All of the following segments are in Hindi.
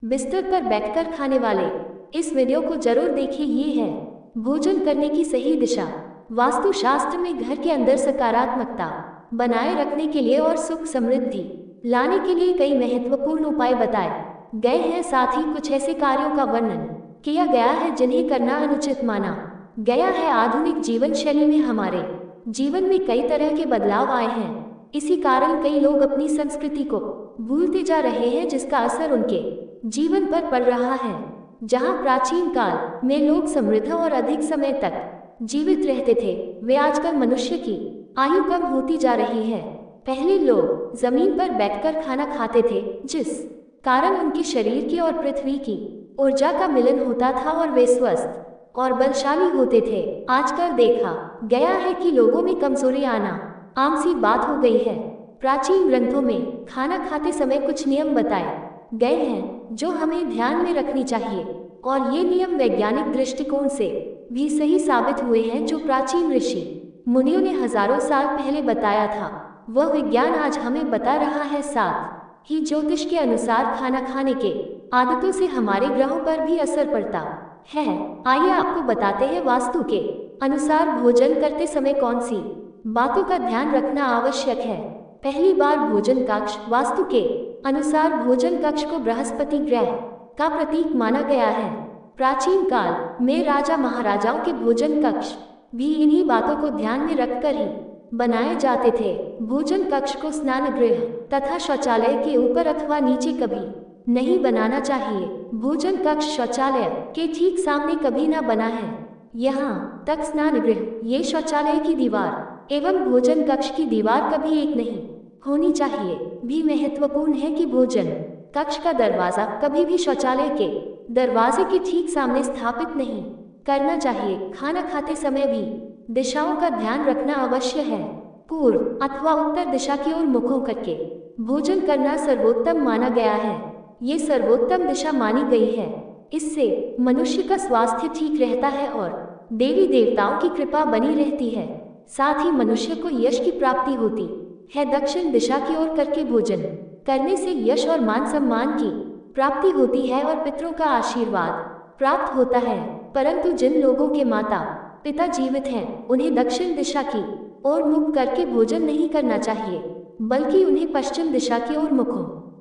बिस्तर पर बैठकर खाने वाले इस वीडियो को जरूर देखिए। ये है भोजन करने की सही दिशा। वास्तुशास्त्र में घर के अंदर सकारात्मकता बनाए रखने के लिए और सुख समृद्धि लाने के लिए कई महत्वपूर्ण उपाय बताए गए हैं। साथ ही कुछ ऐसे कार्यों का वर्णन किया गया है जिन्हें करना अनुचित माना गया है। आधुनिक जीवन शैली में हमारे जीवन में कई तरह के बदलाव आए हैं। इसी कारण कई लोग अपनी संस्कृति को भूलते जा रहे हैं, जिसका असर उनके जीवन पर पड़ रहा है। जहां प्राचीन काल में लोग समृद्ध और अधिक समय तक जीवित रहते थे, वे आजकल मनुष्य की आयु कम होती जा रही है। पहले लोग जमीन पर बैठकर खाना खाते थे, जिस कारण उनके शरीर की और पृथ्वी की ऊर्जा का मिलन होता था और वे स्वस्थ और बलशाली होते थे। आजकल देखा गया है कि लोगों में कमजोरी आना आम सी बात हो गई है। प्राचीन ग्रंथों में खाना खाते समय कुछ नियम बताए गए हैं जो हमें ध्यान में रखनी चाहिए, और ये नियम वैज्ञानिक दृष्टिकोण से भी सही साबित हुए हैं। जो प्राचीन ऋषि मुनियों ने हजारों साल पहले बताया था, वह विज्ञान आज हमें बता रहा है। साथ ही ज्योतिष के अनुसार खाना खाने के आदतों से हमारे ग्रहों पर भी असर पड़ता है। आइए आपको बताते हैं वास्तु के अनुसार भोजन करते समय कौन सी बातों का ध्यान रखना आवश्यक है। पहली बार भोजन कक्ष। वास्तु के अनुसार भोजन कक्ष को बृहस्पति ग्रह का प्रतीक माना गया है। प्राचीन काल में राजा महाराजाओं के भोजन कक्ष भी इन्हीं बातों को ध्यान में रखकर ही बनाए जाते थे। भोजन कक्ष को स्नान गृह तथा शौचालय के ऊपर अथवा नीचे कभी नहीं बनाना चाहिए। भोजन कक्ष शौचालय के ठीक सामने कभी न बना है। यहाँ तक स्नान गृह, ये शौचालय की दीवार एवं भोजन कक्ष की दीवार कभी एक नहीं होनी चाहिए। भी महत्वपूर्ण है कि भोजन कक्ष का दरवाजा कभी भी शौचालय के दरवाजे के ठीक सामने स्थापित नहीं करना चाहिए। खाना खाते समय भी दिशाओं का ध्यान रखना अवश्य है। पूर्व अथवा उत्तर दिशा की ओर मुखों करके भोजन करना सर्वोत्तम माना गया है। ये सर्वोत्तम दिशा मानी गई है। इससे मनुष्य का स्वास्थ्य ठीक रहता है और देवी देवताओं की कृपा बनी रहती है। साथ ही मनुष्य को यश की प्राप्ति होती है। दक्षिण दिशा की ओर करके भोजन करने से यश और मान सम्मान की प्राप्ति होती है और पितरों का आशीर्वाद प्राप्त होता है। परंतु जिन लोगों के माता पिता जीवित हैं, उन्हें दक्षिण दिशा की ओर मुख करके भोजन नहीं करना चाहिए, बल्कि उन्हें पश्चिम दिशा की ओर मुख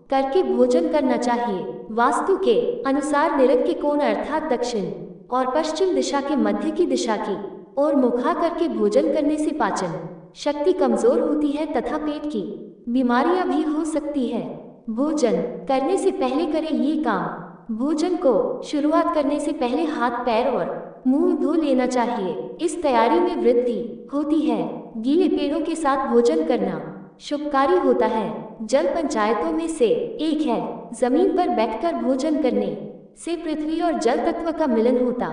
करके भोजन करना चाहिए। वास्तु के अनुसार निरत के कोण अर्थात दक्षिण और पश्चिम दिशा के मध्य की दिशा की और मुखा करके भोजन करने से पाचन शक्ति कमजोर होती है तथा पेट की बीमारियां भी हो सकती है। भोजन करने से पहले करें ये काम। भोजन को शुरुआत करने से पहले हाथ पैर और मुंह धो लेना चाहिए। इस तैयारी में वृद्धि होती है। गीले पेड़ों के साथ भोजन करना शुभकारी होता है। जल पंचायतों में से एक है। जमीन पर बैठकर भोजन करने से पृथ्वी और जल तत्व का मिलन होता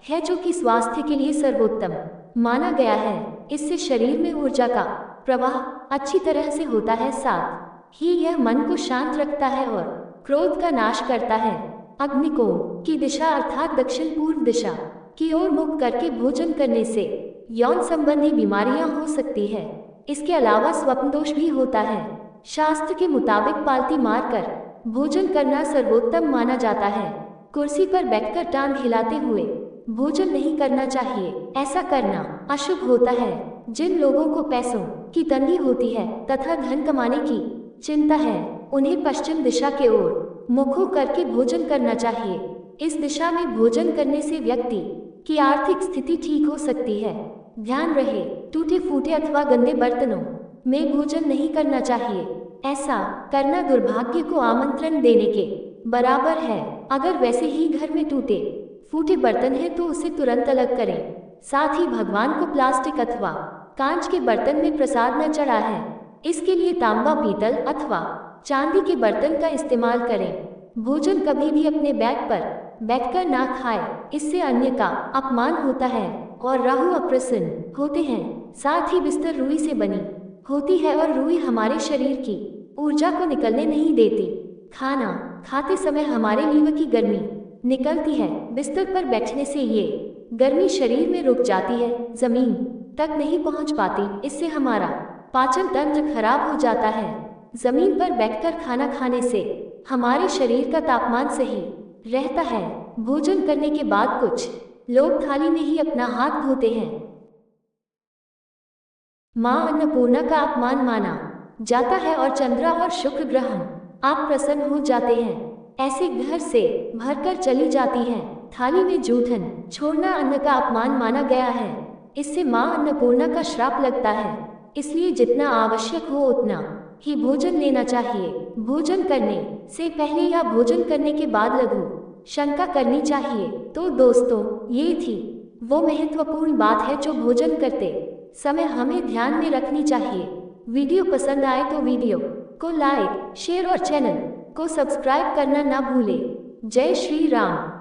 है, जो कि स्वास्थ्य के लिए सर्वोत्तम माना गया है। इससे शरीर में ऊर्जा का प्रवाह अच्छी तरह से होता है। साथ ही यह मन को शांत रखता है और क्रोध का नाश करता है। अग्निकोण की दिशा अर्थात दक्षिण पूर्व दिशा की ओर मुख करके भोजन करने से यौन संबंधी बीमारियां हो सकती है। इसके अलावा स्वप्न दोष भी होता है। शास्त्र के मुताबिक पालती मारकर भोजन करना सर्वोत्तम माना जाता है। कुर्सी पर बैठकर टांग हिलाते हुए भोजन नहीं करना चाहिए। ऐसा करना अशुभ होता है। जिन लोगों को पैसों की तंगी होती है तथा धन कमाने की चिंता है, उन्हें पश्चिम दिशा के ओर मुख करके भोजन करना चाहिए। इस दिशा में भोजन करने से व्यक्ति की आर्थिक स्थिति ठीक हो सकती है। ध्यान रहे, टूटे फूटे अथवा गंदे बर्तनों में भोजन नहीं करना चाहिए। ऐसा करना दुर्भाग्य को आमंत्रण देने के बराबर है। अगर वैसे ही घर में टूटे फूटे बर्तन है तो उसे तुरंत अलग करें। साथ ही भगवान को प्लास्टिक अथवा कांच के बर्तन में प्रसाद न चढ़ाएं। इसके लिए तांबा, पीतल अथवा चांदी के बर्तन का इस्तेमाल करें। भोजन कभी भी अपने बैग पर बैठकर ना खाएं, इससे अन्य का अपमान होता है और राहु अप्रसन्न होते हैं। साथ ही बिस्तर रुई से बनी होती है और रुई हमारे शरीर की ऊर्जा को निकलने नहीं देती। खाना खाते समय हमारे लीवर की गर्मी निकलती है। बिस्तर पर बैठने से ये गर्मी शरीर में रुक जाती है, जमीन तक नहीं पहुंच पाती। इससे हमारा पाचन तंत्र खराब हो जाता है। जमीन पर बैठकर खाना खाने से हमारे शरीर का तापमान सही रहता है। भोजन करने के बाद कुछ लोग थाली में ही अपना हाथ धोते हैं। मां अन्नपूर्णा का अपमान माना जाता है और चंद्रा और शुक्र ग्रह आप प्रसन्न हो जाते हैं। ऐसे घर से भरकर चली जाती हैं। थाली में जूठन छोड़ना अन्न का अपमान माना गया है। इससे मां अन्नपूर्णा का श्राप लगता है। इसलिए जितना आवश्यक हो उतना ही भोजन लेना चाहिए। भोजन करने से पहले या भोजन करने के बाद लघु शंका करनी चाहिए। तो दोस्तों, ये थी वो महत्वपूर्ण बात है जो भोजन करते समय हमें ध्यान में रखनी चाहिए। वीडियो पसंद आए तो वीडियो को लाइक, शेयर और चैनल को सब्सक्राइब करना ना भूलें। जय श्री राम।